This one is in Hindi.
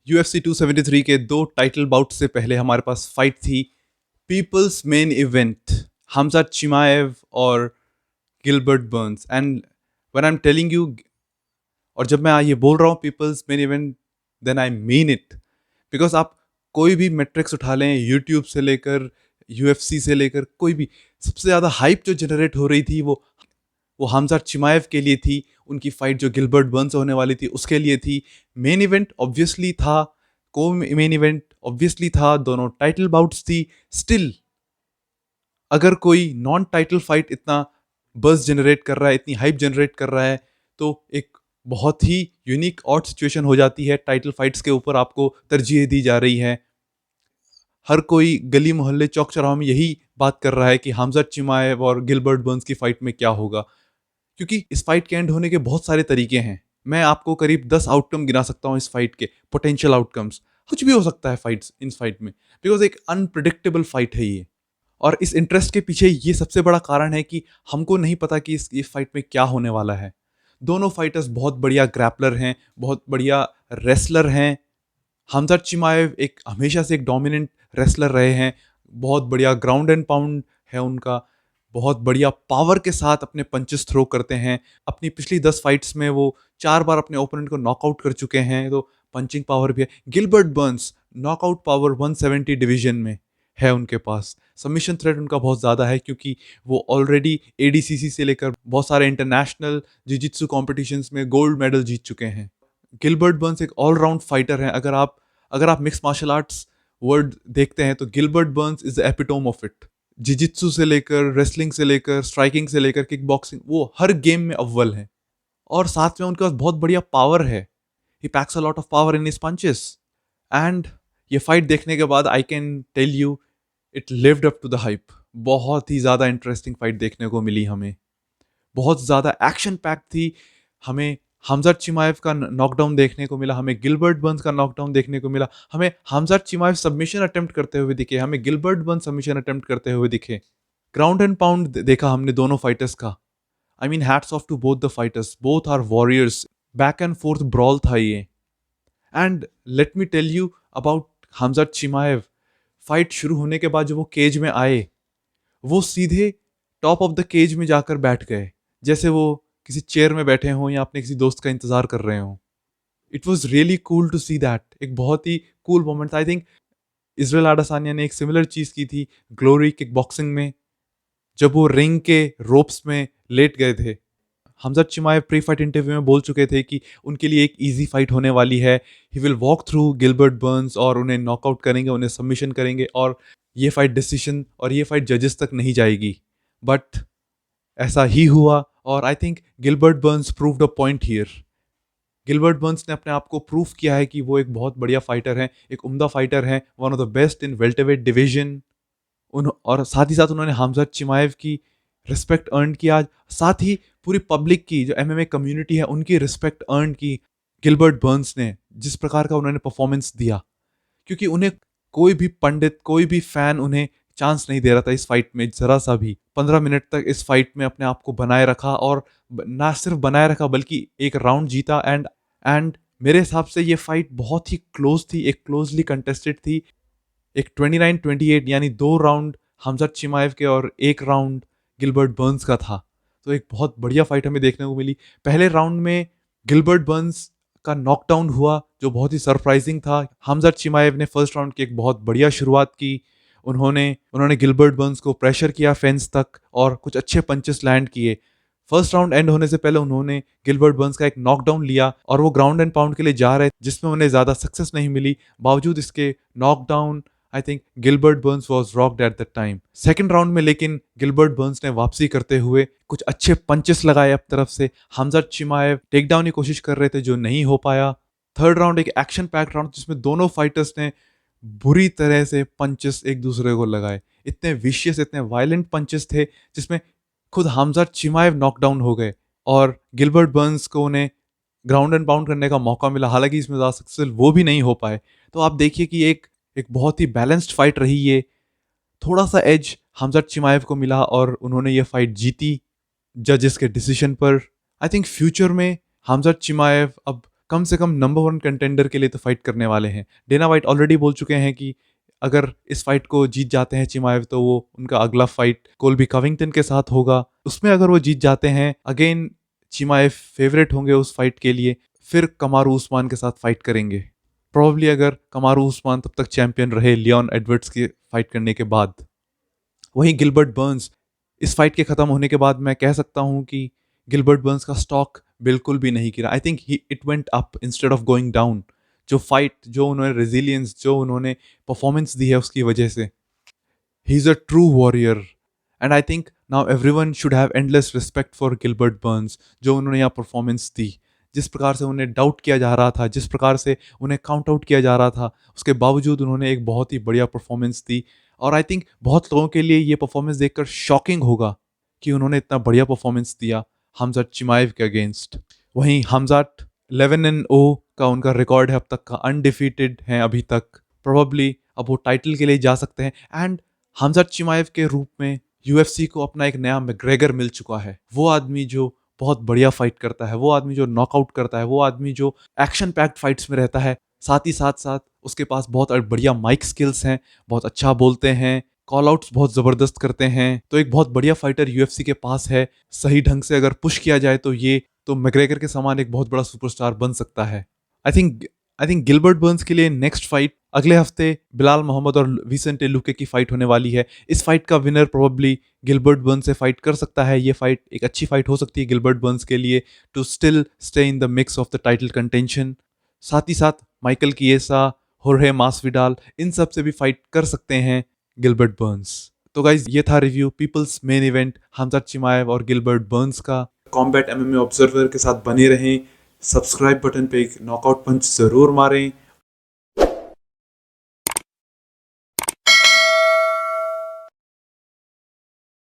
UFC 273 के दो टाइटल बाउट से पहले हमारे पास फाइट थी people's main event, Khamzat Chimaev और Gilbert Burns. And when I am telling you, और जब मैं ये बोल रहा हूँ people's main event, then I mean it. Because आप कोई भी मेट्रिक्स उठा लें, यूट्यूब से लेकर यूएफसी से लेकर कोई भी, सबसे ज़्यादा हाइप जो जनरेट हो रही थी वो हमजा चिमाएव के लिए थी। उनकी फाइट जो गिलबर्ट बर्न्स से होने वाली थी उसके लिए थी। मेन इवेंट ऑब्वियसली था, को मेन इवेंट ऑब्वियसली था, दोनों टाइटल बाउट्स थी। स्टिल अगर कोई नॉन टाइटल फाइट इतना बज़ जनरेट कर रहा है, इतनी हाइप जनरेट कर रहा है, तो एक बहुत ही यूनिक ऑड सिचुएशन हो जाती है। टाइटल फाइट्स के ऊपर आपको तरजीह दी जा रही है। हर कोई गली मोहल्ले चौक चौराहों में यही बात कर रहा है कि हमजा चिमाएव और गिलबर्ट बर्न्स की फाइट में क्या होगा, क्योंकि इस फाइट के एंड होने के बहुत सारे तरीके हैं। मैं आपको करीब 10 आउटकम गिना सकता हूँ इस फाइट के, पोटेंशियल आउटकम्स। कुछ भी हो सकता है फाइट्स इन फाइट में, बिकॉज एक अनप्रिडिक्टेबल फाइट है ये। और इस इंटरेस्ट के पीछे ये सबसे बड़ा कारण है कि हमको नहीं पता कि इस फाइट में क्या होने वाला है। दोनों फाइटर्स बहुत बढ़िया ग्रैपलर हैं, बहुत बढ़िया रेसलर हैं। हमजा चिमाएव एक हमेशा से एक डोमिनेंट रेसलर रहे हैं। बहुत बढ़िया ग्राउंड एंड पाउंड है उनका, बहुत बढ़िया पावर के साथ अपने पंचेस थ्रो करते हैं। अपनी पिछली 10 फाइट्स में वो 4 बार अपने ओपोनेंट को नॉकआउट कर चुके हैं, तो पंचिंग पावर भी है। Gilbert Burns knockout power 170 division में है उनके पास। सबमिशन थ्रेट उनका बहुत ज़्यादा है, क्योंकि वो ऑलरेडी एडीसीसी से लेकर बहुत सारे इंटरनेशनल जिजित्सु कॉम्पिटिशन्स में गोल्ड मेडल जीत चुके हैं। गिलबर्ट बर्न्स एक ऑलराउंड फाइटर हैं। अगर आप मिक्स मार्शल आर्ट्स वर्ड देखते हैं तो Gilbert Burns is the epitome of it. Jiu-jitsu से लेकर, रेसलिंग से लेकर, स्ट्राइकिंग से लेकर, किक बॉक्सिंग, वो हर गेम में अव्वल हैं। और साथ में उनके पास बहुत बढ़िया पावर है। He packs a lot of power in his punches. And ये फाइट देखने के बाद I can tell you it lived up to the hype. बहुत ही ज़्यादा इंटरेस्टिंग फाइट देखने को मिली हमें, बहुत ज़्यादा एक्शन पैक थी। हमें हमजा चिमाएव का नॉकडाउन देखने को मिला, हमें गिलबर्ट बर्न्स का नॉकडाउन देखने को मिला, हमें हमजा चिमाएव सबमिशन अटेम्प्ट करते हुए दिखे, हमें गिलबर्ट बर्न्स सबमिशन अटेम्प्ट करते हुए दिखे। ग्राउंड एंड पाउंड देखा हमने दोनों फाइटर्स का। I mean hats off to both the fighters, both are warriors. Back and forth brawl था ये। And let me tell you about Khamzat Chimaev. Fight शुरू होने के बाद जब वो केज में आए, वो सीधे टॉप ऑफ द केज में जाकर बैठ गए, जैसे वो किसी चेयर में बैठे हों या अपने किसी दोस्त का इंतजार कर रहे हों। It was really cool to see that. एक बहुत ही कूल मोमेंट था। आई थिंक इजराइल आडासानिया ने एक सिमिलर चीज की थी ग्लोरी किक बॉक्सिंग में, जब वो रिंग के रोप्स में लेट गए थे। हमजा चिमाएव प्री फाइट इंटरव्यू में बोल चुके थे कि उनके लिए एक इजी फाइट होने वाली है। He will walk through Gilbert Burns और उन्हें नॉकआउट करेंगे, उन्हें सबमिशन करेंगे, और ये फाइट डिसीजन और ये फाइट जजेस तक नहीं जाएगी। बट ऐसा ही हुआ, और I think Gilbert Burns proved a point here. Gilbert Burns ने अपने आप को प्रूव किया है कि वो एक बहुत बढ़िया फाइटर है, एक उम्दा फाइटर है, one of the best in welterweight division. और साथ ही साथ उन्होंने हमजा चिमाएव की रिस्पेक्ट अर्न किया। साथ ही पूरी पब्लिक की, जो एमएमए कम्युनिटी है, उनकी रिस्पेक्ट अर्न की गिलबर्ट बर्न्स ने, जिस प्रकार का उन्होंने परफॉर्मेंस दिया। क्योंकि उन्हें कोई भी पंडित, कोई भी फैन उन्हें चांस नहीं दे रहा था इस फाइट में जरा सा भी। 15 मिनट तक इस फाइट में अपने आप को बनाए रखा, और ना सिर्फ बनाए रखा बल्कि एक राउंड जीता। एंड मेरे हिसाब से ये फाइट बहुत ही क्लोज थी, एक क्लोजली कंटेस्टेड थी। एक 29-28 यानी 2 राउंड हमजा चिमाएव के और 1 राउंड गिलबर्ट बर्न्स का था। तो एक बहुत बढ़िया फाइट हमें देखने को मिली। पहले राउंड में गिलबर्ट बर्न्स का नॉकडाउन हुआ, जो बहुत ही सरप्राइजिंग था। हमजा चिमाएव ने फर्स्ट राउंड की एक बहुत बढ़िया शुरुआत की। उन्होंने उन्होंने गिलबर्ट बर्न्स को प्रेशर किया फेंस तक, और कुछ अच्छे पंचेस लैंड किए। फर्स्ट राउंड एंड होने से पहले उन्होंने गिलबर्ट बर्न्स का एक नॉकडाउन लिया, और वो ग्राउंड एंड पाउंड के लिए जा रहे, जिसमें उन्हें ज़्यादा सक्सेस नहीं मिली। बावजूद इसके knockdown, I think Gilbert Burns was rocked at the time. Second round में लेकिन गिलबर्ट बर्न्स ने वापसी करते हुए कुछ अच्छे पंचेस लगाए अपनी तरफ से। हमजा चिमाएव टेक डाउन की कोशिश कर रहे थे, जो नहीं हो पाया। थर्ड राउंड एक एक्शन पैक्ड राउंड, जिसमें दोनों फाइटर्स ने बुरी तरह से पंचेस एक दूसरे को लगाए। इतने विशियस, इतने वायलेंट पंचेस थे, जिसमें खुद हमजा चिमाएव नॉकडाउन हो गए, और गिलबर्ट बर्न्स को उन्हें ग्राउंड एंड पाउंड करने का मौका मिला। हालांकि इसमें ज़्यादा सक्सेसफुल वो भी नहीं हो पाए। तो आप देखिए कि एक एक बहुत ही बैलेंस्ड फाइट रही ये। थोड़ा सा एज हमजा चिमाएव को मिला, और उन्होंने ये फाइट जीती जजेस के डिसीजन पर। आई थिंक फ्यूचर में हमजा चिमाएव अब कम से कम नंबर वन कंटेंडर के लिए तो फाइट करने वाले हैं। डेना वाइट ऑलरेडी बोल चुके हैं कि अगर इस फाइट को जीत जाते हैं चिमाएव, तो वो उनका अगला फाइट कोल्बी कविंगटन के साथ होगा। उसमें अगर वो जीत जाते हैं, अगेन चिमाएव फेवरेट होंगे उस फाइट के लिए, फिर कमारू उस्मान के साथ फाइट करेंगे। प्रोबेबली अगर कमारू उस्मान तब तक चैंपियन रहे लियोन एडवर्ड्स की फाइट करने के बाद। वहीं गिलबर्ट बर्न्स, इस फाइट के खत्म होने के बाद मैं कह सकता हूं कि गिलबर्ट बर्न्स का स्टॉक बिल्कुल भी नहीं गिरा। I think it went up instead of going down. जो फाइट, जो उन्होंने रेजिलियंस, जो उन्होंने परफॉर्मेंस दी है, उसकी वजह से he is a true warrior. And I think now everyone should have endless respect for Gilbert Burns. जो उन्होंने यहाँ परफॉर्मेंस दी, जिस प्रकार से उन्हें डाउट किया जा रहा था, जिस प्रकार से उन्हें काउंट आउट किया जा रहा था, उसके बावजूद उन्होंने एक बहुत ही बढ़िया परफॉर्मेंस दी। और आई थिंक बहुत लोगों के लिए ये परफॉर्मेंस देखकर शॉकिंग होगा कि उन्होंने इतना बढ़िया परफॉर्मेंस दिया हमजात चिमाएव के अगेंस्ट। वहीं हमजात 11-0 का उनका रिकॉर्ड है अब तक का, अनडिफीटेड हैं अभी तक। प्रोबेबली अब वो टाइटल के लिए जा सकते हैं। एंड हमजात चिमाएव के रूप में यूएफसी को अपना एक नया मैग्रेगर मिल चुका है। वो आदमी जो बहुत बढ़िया फाइट करता है, वो आदमी जो नॉकआउट करता है, वो आदमी जो एक्शन पैक्ड फाइट्स में रहता है, साथ ही साथ उसके पास बहुत बढ़िया माइक स्किल्स हैं, बहुत अच्छा बोलते हैं, कॉल आउट्स बहुत ज़बरदस्त करते हैं। तो एक बहुत बढ़िया फाइटर यूएफसी के पास है। सही ढंग से अगर पुश किया जाए तो ये तो मैग्रेगर के समान एक बहुत बड़ा सुपरस्टार बन सकता है। आई थिंक गिलबर्ट बर्न्स के लिए नेक्स्ट फाइट अगले हफ्ते बिलाल मोहम्मद और विसेंटे लुके की फाइट होने वाली है। इस फाइट का विनर प्रोबेबली गिलबर्ट बर्न्स से फाइट कर सकता है। ये फाइट एक अच्छी फाइट हो सकती है गिलबर्ट बर्न्स के लिए, to still stay in the mix of the title contention. साथ ही साथ माइकल किएसा, होर्हे मासविडाल, इन सब से भी फाइट कर सकते हैं गिलबर्ट बर्न्स। तो गाइज, ये था review people's main event Khamzat Chimaev और गिलबर्ट बर्न्स का। कॉम्बैट एमएमए ऑब्जर्वर के साथ बने रहें। सब्सक्राइब बटन पे एक नॉकआउट पंच जरूर मारें।